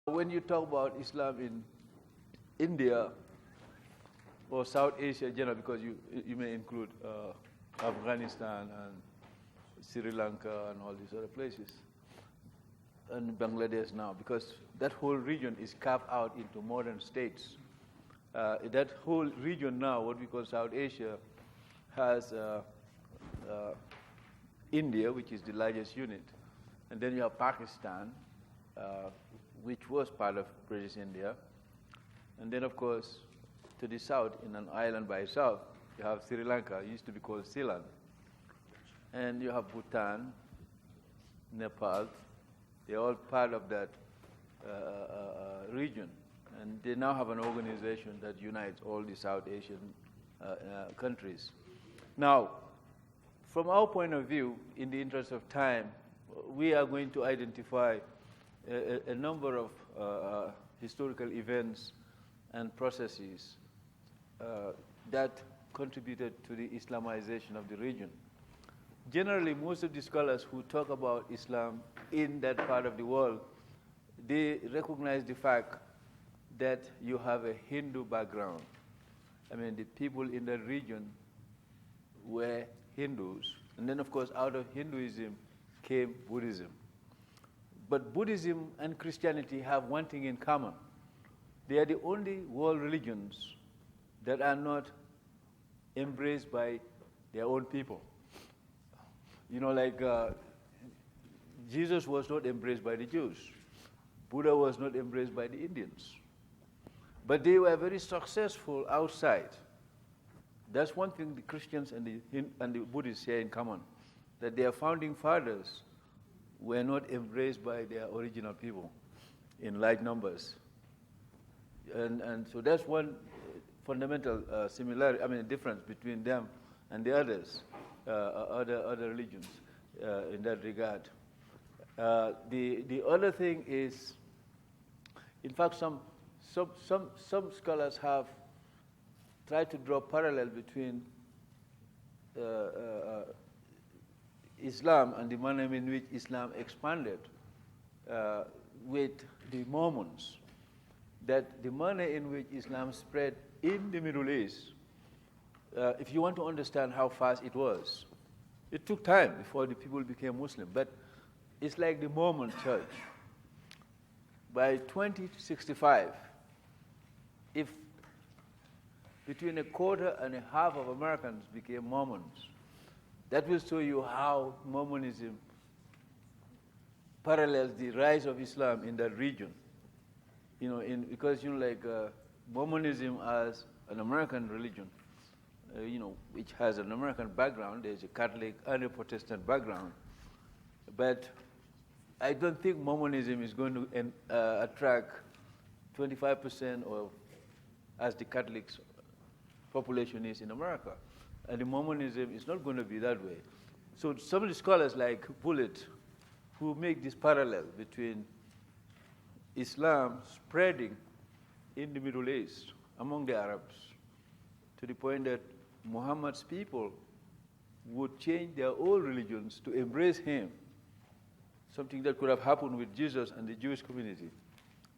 When you talk about Islam in India or South Asia in general, because you may include Afghanistan and Sri Lanka and all these other places, and Bangladesh now, because that whole region is carved out into modern states. That whole region now, what we call South Asia, has India, which is the largest unit, and then you have Pakistan, which was part of British India, and then of course to the south, in an island by itself, you have Sri Lanka. It used to be called Ceylon, and you have Bhutan, Nepal. They're all part of that region, and they now have an organization that unites all the South Asian countries. Now, from our point of view, in the interest of time, we are going to identify a number of historical events and processes that contributed to the Islamization of the region. Generally, most of the scholars who talk about Islam in that part of the world, they recognize the fact that you have a Hindu background. I mean, the people in that region were Hindus. And then, of course, out of Hinduism came Buddhism. But Buddhism and Christianity have one thing in common. They are the only world religions that are not embraced by their own people. You know, like Jesus was not embraced by the Jews. Buddha was not embraced by the Indians. But they were very successful outside. That's one thing the Christians and the Buddhists share in common, that their founding fathers were not embraced by their original people in large numbers. And so that's one fundamental similarity, difference between them and the others, other religions in that regard. The other thing is, in fact, some scholars have tried to draw parallel between Islam and the manner in which Islam expanded with the Mormons, that the manner in which Islam spread in the Middle East, if you want to understand how fast it was, it took time before the people became Muslim, but it's like the Mormon church. By 2065, if between a quarter and a half of Americans became Mormons, that will show you how Mormonism parallels the rise of Islam in that region. You know, because Mormonism as an American religion, which has an American background. There's a Catholic and a Protestant background, but I don't think Mormonism is going to attract 25% of as the Catholics population is in America. And the Mormonism is not going to be that way. So some of the scholars like Bullitt, who make this parallel between Islam spreading in the Middle East among the Arabs to the point that Muhammad's people would change their old religions to embrace him, something that could have happened with Jesus and the Jewish community,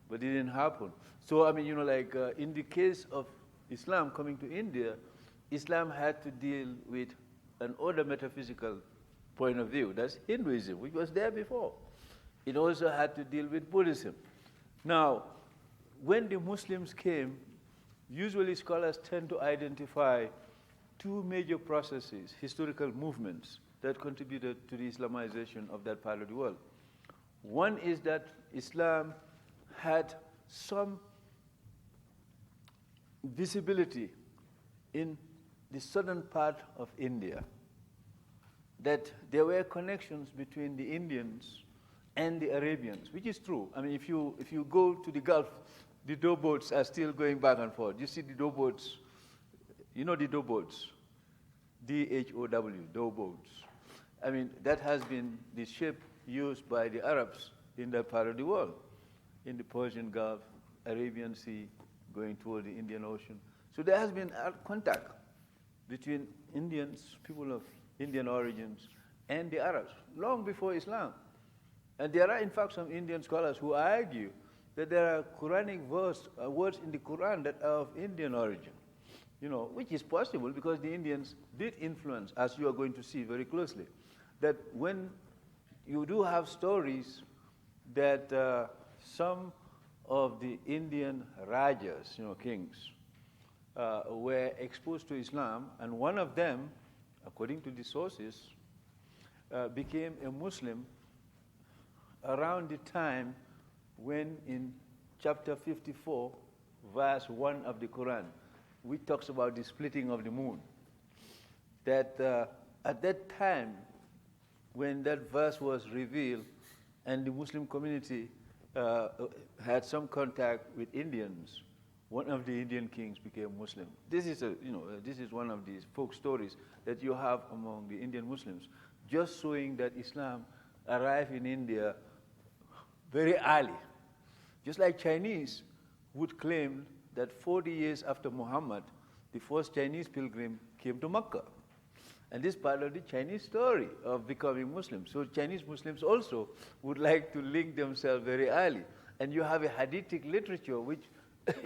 but it didn't happen. So, in the case of Islam coming to India, Islam had to deal with an other metaphysical point of view. That's Hinduism, which was there before. It also had to deal with Buddhism. Now, when the Muslims came, usually scholars tend to identify two major processes, historical movements, that contributed to the Islamization of that part of the world. One is that Islam had some visibility in the southern part of India, that there were connections between the Indians and the Arabians, which is true. I mean, if you go to the Gulf, the dough boats are still going back and forth. You see the dough boats, you know the dough boats, D-H-O-W, dough boats. I mean, that has been the ship used by the Arabs in that part of the world, in the Persian Gulf, Arabian Sea, going toward the Indian Ocean. So there has been contact between Indians, people of Indian origins, and the Arabs, long before Islam. And there are, in fact, some Indian scholars who argue that there are Quranic words in the Quran that are of Indian origin, which is possible because the Indians did influence, as you are going to see very closely, that when you do have stories that some of the Indian rajas, kings, were exposed to Islam, and one of them, according to the sources, became a Muslim around the time when in chapter 54, verse 1 of the Quran, which talks about the splitting of the moon, that at that time, when that verse was revealed and the Muslim community had some contact with Indians, one of the Indian kings became Muslim. This is this is one of these folk stories that you have among the Indian Muslims, just showing that Islam arrived in India very early. Just like Chinese would claim that 40 years after Muhammad, the first Chinese pilgrim came to Mecca. And this is part of the Chinese story of becoming Muslim. So Chinese Muslims also would like to link themselves very early. And you have a Hadithic literature which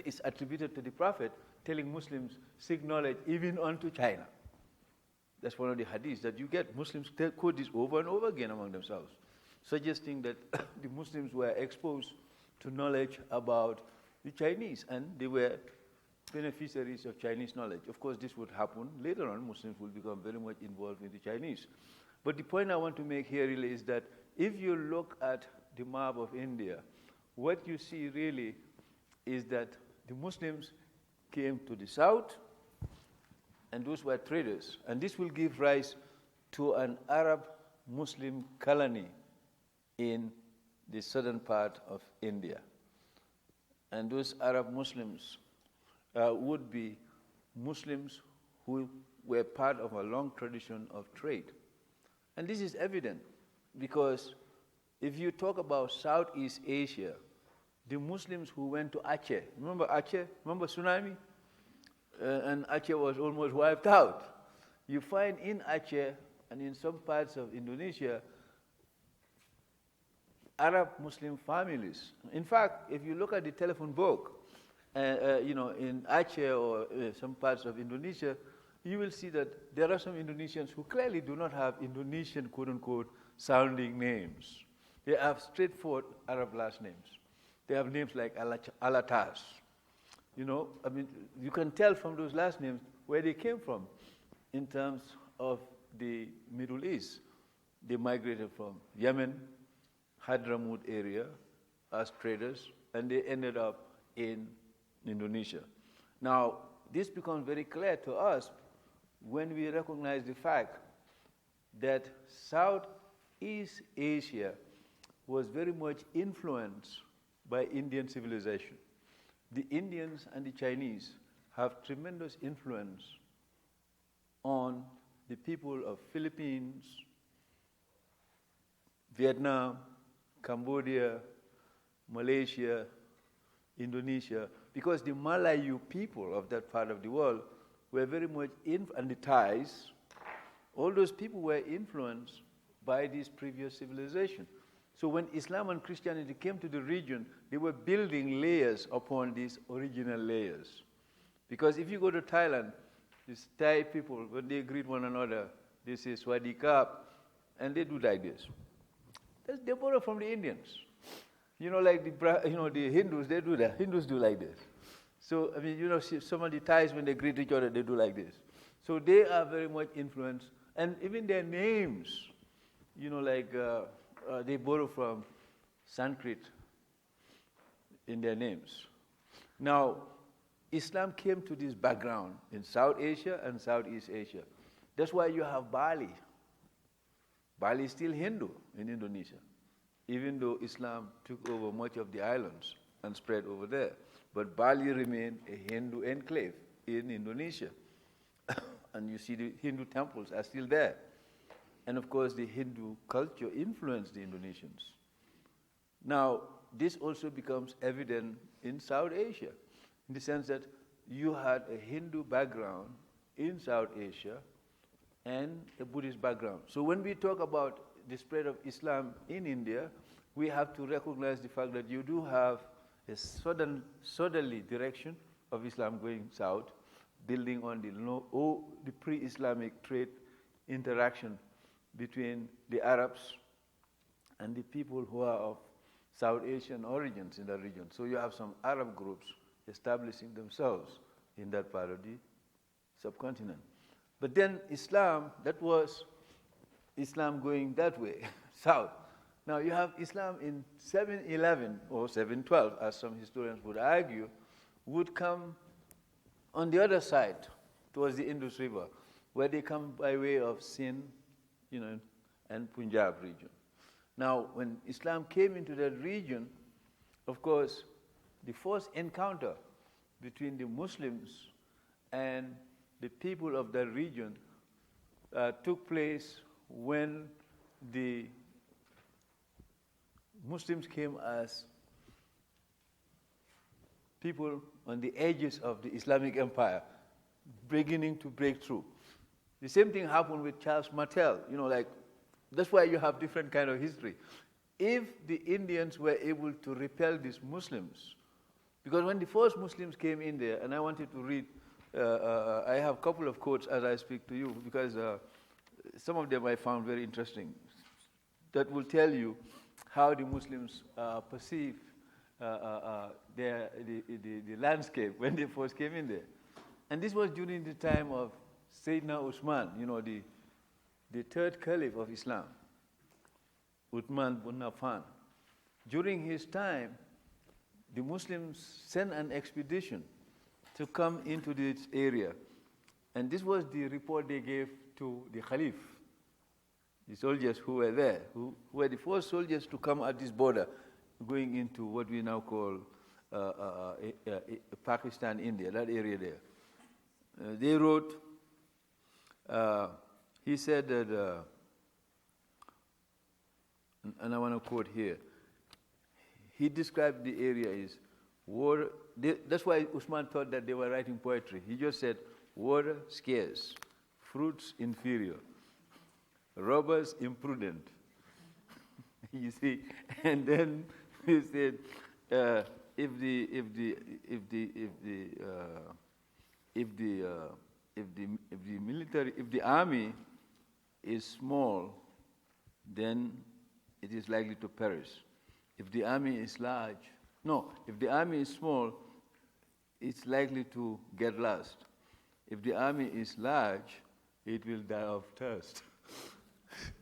is attributed to the Prophet, telling Muslims seek knowledge even unto China. That's one of the hadiths that you get. Muslims quote this over and over again among themselves, suggesting that the Muslims were exposed to knowledge about the Chinese, and they were beneficiaries of Chinese knowledge. Of course, this would happen later on. Muslims will become very much involved with the Chinese. But the point I want to make here really is that if you look at the map of India, what you see really is that the Muslims came to the south, and those were traders. And this will give rise to an Arab-Muslim colony in the southern part of India. And those Arab Muslims would be Muslims who were part of a long tradition of trade. And this is evident because if you talk about Southeast Asia, the Muslims who went to Aceh, remember Aceh? Remember tsunami? And Aceh was almost wiped out. You find in Aceh and in some parts of Indonesia, Arab Muslim families. In fact, if you look at the telephone book, in Aceh or some parts of Indonesia, you will see that there are some Indonesians who clearly do not have Indonesian, quote-unquote, sounding names. They have straightforward Arab last names. They have names like Alatas. You can tell from those last names where they came from in terms of the Middle East. They migrated from Yemen, Hadramaut area as traders, and they ended up in Indonesia. Now, this becomes very clear to us when we recognize the fact that Southeast Asia was very much influenced by Indian civilization. The Indians and the Chinese have tremendous influence on the people of Philippines, Vietnam, Cambodia, Malaysia, Indonesia, because the Malayu people of that part of the world were very much and the Thais, all those people were influenced by this previous civilization. So when Islam and Christianity came to the region, they were building layers upon these original layers. Because if you go to Thailand, these Thai people, when they greet one another, they say Swadee Kap, and they do like this. They borrow from the Indians. Like the Hindus, they do that. Hindus do like this. So, some of the Thais, when they greet each other, they do like this. So they are very much influenced. And even their names, they borrow from Sanskrit in their names. Now, Islam came to this background in South Asia and Southeast Asia. That's why you have Bali. Bali is still Hindu in Indonesia, even though Islam took over much of the islands and spread over there. But Bali remained a Hindu enclave in Indonesia. And you see the Hindu temples are still there. And of course, the Hindu culture influenced the Indonesians. Now, this also becomes evident in South Asia, in the sense that you had a Hindu background in South Asia and a Buddhist background. So when we talk about the spread of Islam in India, we have to recognize the fact that you do have a southerly direction of Islam going south, building on the pre-Islamic trade interaction between the Arabs and the people who are of South Asian origins in the region. So you have some Arab groups establishing themselves in that part of the subcontinent. But then Islam, that was Islam going that way, south. Now you have Islam in 711 or 712, as some historians would argue, would come on the other side, towards the Indus River, where they come by way of Sindh, and Punjab region. Now, when Islam came into that region, of course, the first encounter between the Muslims and the people of that region took place when the Muslims came as people on the edges of the Islamic Empire, beginning to break through. The same thing happened with Charles Martel. That's why you have different kind of history. If the Indians were able to repel these Muslims, because when the first Muslims came in there, and I wanted to read, I have a couple of quotes as I speak to you, because some of them I found very interesting, that will tell you how the Muslims perceive the landscape when they first came in there. And this was during the time of Sayyidina Uthman, the third caliph of Islam, Uthman bin Affan. During his time, the Muslims sent an expedition to come into this area. And this was the report they gave to the Caliph, the soldiers who were there, who were the first soldiers to come at this border, going into what we now call Pakistan, India, that area there. They wrote, he said that, and I want to quote here, he described the area as water. That's why Uthman thought that they were writing poetry. He just said, water scarce, fruits inferior, robbers imprudent. You see, and then he said, if the army is small, then it is likely to perish. If the army is if the army is small, it's likely to get lost. If the army is large, it will die of thirst.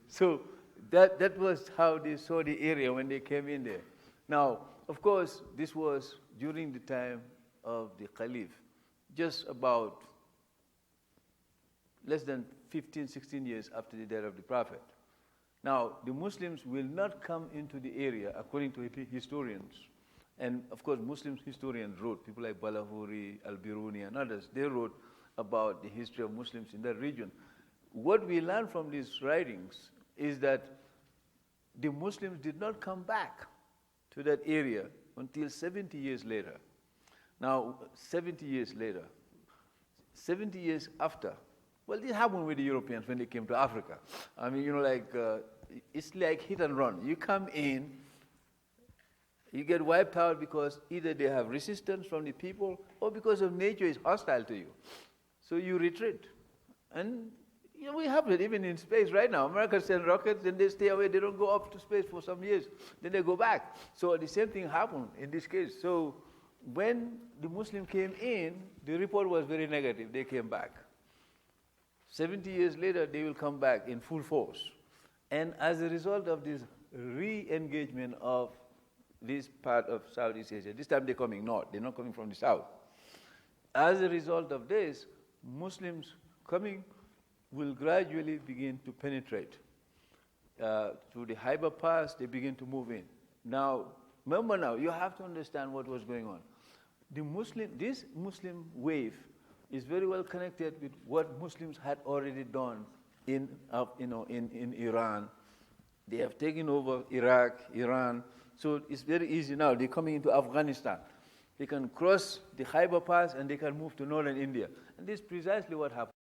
So that was how they saw the area when they came in there. Now, of course, this was during the time of the Caliph, just about less than 15, 16 years after the death of the Prophet. Now, the Muslims will not come into the area, according to historians. And of course, Muslim historians wrote, people like Balahuri, Al-Biruni, and others, they wrote about the history of Muslims in that region. What we learn from these writings is that the Muslims did not come back to that area until 70 years later. Now, 70 years later, 70 years after, well, this happened with the Europeans when they came to Africa. I mean, it's like hit and run. You come in, you get wiped out because either they have resistance from the people or because of nature is hostile to you. So you retreat. And we have it even in space right now. America sends rockets, then they stay away. They don't go up to space for some years. Then they go back. So the same thing happened in this case. So when the Muslim came in, the report was very negative. They came back. 70 years later, they will come back in full force. And as a result of this re-engagement of this part of Southeast Asia, this time they're coming north. They're not coming from the south. As a result of this, Muslims coming will gradually begin to penetrate. Through the Khyber Pass, they begin to move in. Now, remember now, you have to understand what was going on. This Muslim wave is very well connected with what Muslims had already done in Iran. They have taken over Iraq, Iran. So it's very easy now. They're coming into Afghanistan. They can cross the Khyber Pass and they can move to northern India. And this is precisely what happened.